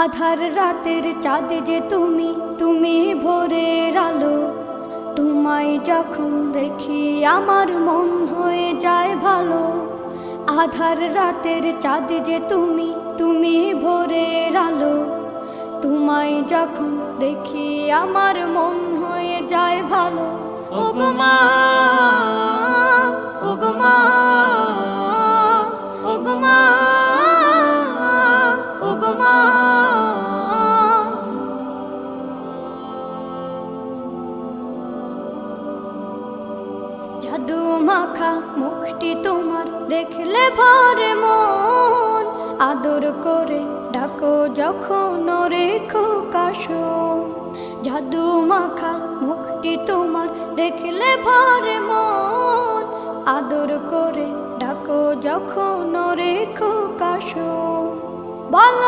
আধার রাতের চাঁদ যে তুমি, তুমি ভোরের আলো। তোমায় যখন দেখি আমার মন হয়ে যায় ভালো। আধার রাতের চাঁদ যে তুমি, তুমি ভোরের আলো। তোমায় যখন দেখি আমার মন হয়ে যায় ভালো। ওগো মা, ওগো মা, ওগো মা, ওগো মা। জাদু মাখা মুখটি তোমার দেখলে ভরে মন। আদর করে ডাকো যখন রেখো কাশন। জাদু মাখা মুখটি তোমার দেখলে ভরে মন। আদর করে ডাকো যখন রেখো কাশন। বলো